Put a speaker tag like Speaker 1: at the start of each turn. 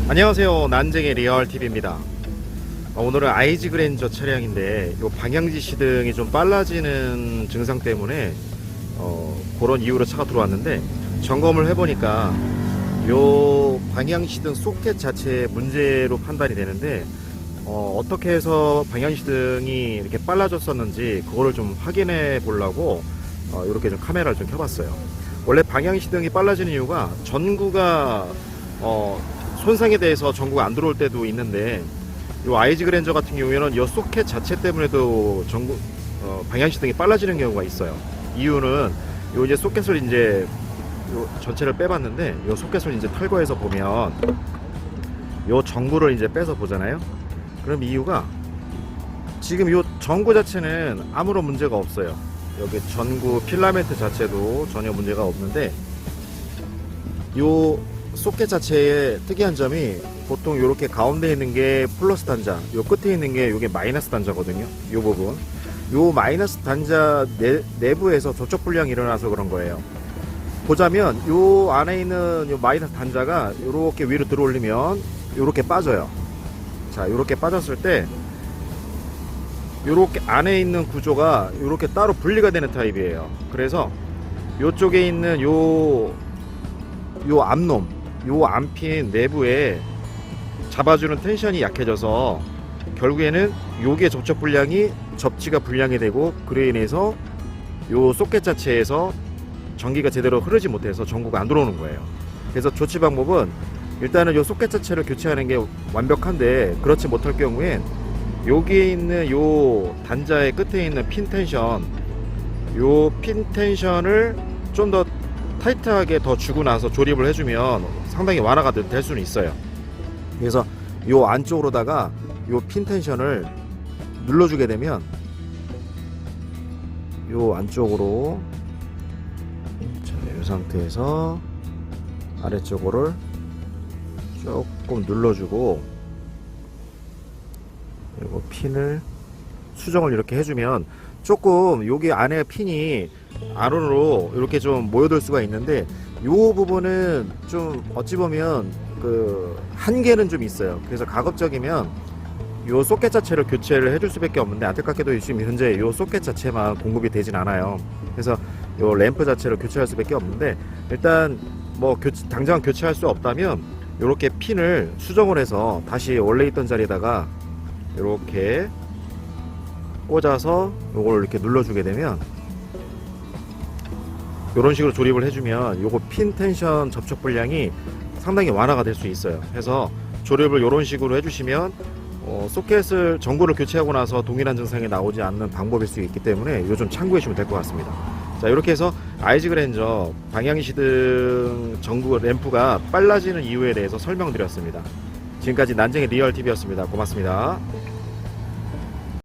Speaker 1: 안녕하세요, 난쟁의 리얼TV입니다. 오늘은 IG 그랜저 차량인데 요 방향지 시등이 좀 빨라지는 증상 때문에 그런 이유로 차가 들어왔는데, 점검을 해보니까 요 방향시등 소켓 자체의 문제로 판단이 되는데, 어떻게 해서 방향시등이 이렇게 빨라졌었는지 그거를 좀 확인해 보려고 이렇게 좀 카메라를 좀 켜봤어요. 원래 방향시등이 빨라지는 이유가 전구가 손상에 대해서 전구가 안 들어올 때도 있는데, 요 IG 그랜저 같은 경우에는 요 소켓 자체 때문에도 방향시등이 빨라지는 경우가 있어요. 이유는 요 이제 소켓을 이제 요 전체를 빼봤는데, 요 소켓을 이제 탈거해서 보면 요 전구를 이제 빼서 보잖아요. 그럼 이유가 지금 요 전구 자체는 아무런 문제가 없어요. 여기 전구 필라멘트 자체도 전혀 문제가 없는데, 요 소켓 자체의 특이한 점이 보통 이렇게 가운데 있는 게 플러스 단자, 요 끝에 있는 게 요게 마이너스 단자거든요. 요 부분, 요 마이너스 단자 내부에서 조적 불량이 일어나서 그런 거예요. 보자면 요 안에 있는 요 마이너스 단자가 요렇게 위로 들어올리면 요렇게 빠져요. 자, 요렇게 빠졌을 때 요렇게 안에 있는 구조가 요렇게 따로 분리가 되는 타입이에요. 그래서 요쪽에 있는 요 암놈, 요 암핀 내부에 잡아주는 텐션이 약해져서 결국에는 요게 접촉 불량이 접지가 불량이 되고, 그로 인해서 요 소켓 자체에서 전기가 제대로 흐르지 못해서 전구가 안 들어오는 거예요. 그래서 조치 방법은 일단은 요 소켓 자체를 교체하는 게 완벽한데, 그렇지 못할 경우엔 여기에 있는 요 단자의 끝에 있는 핀 텐션, 요 핀 텐션을 좀 더 타이트하게 더 주고 나서 조립을 해주면 상당히 완화가 될 수는 있어요. 그래서 요 안쪽으로다가 요 핀 텐션을 눌러주게 되면 요 안쪽으로, 자, 이 상태에서 아래쪽으로 조금 눌러주고, 그리고 핀을 수정을 이렇게 해주면 조금 여기 안에 핀이 안으로 이렇게 좀 모여들 수가 있는데, 요 부분은 좀 어찌 보면 그 한계는 좀 있어요. 그래서 가급적이면 요 소켓 자체를 교체를 해줄 수밖에 없는데, 안타깝게도 지금 현재 요 소켓 자체만 공급이 되진 않아요. 그래서 요 램프 자체를 교체할 수밖에 없는데, 일단 뭐 당장 교체할 수 없다면 요렇게 핀을 수정을 해서 다시 원래 있던 자리에다가 이렇게 꽂아서 요걸 이렇게 눌러주게 되면, 이런 식으로 조립을 해주면 요거 핀 텐션 접촉 불량이 상당히 완화가 될 수 있어요. 그래서 조립을 이런 식으로 해주시면 소켓을 전구를 교체하고 나서 동일한 증상이 나오지 않는 방법일 수 있기 때문에 이거 좀 참고해 주시면 될 것 같습니다. 자, 이렇게 해서 IG 그랜저 방향시등 전구 램프가 빨라지는 이유에 대해서 설명드렸습니다. 지금까지 난쟁의 리얼TV였습니다. 고맙습니다.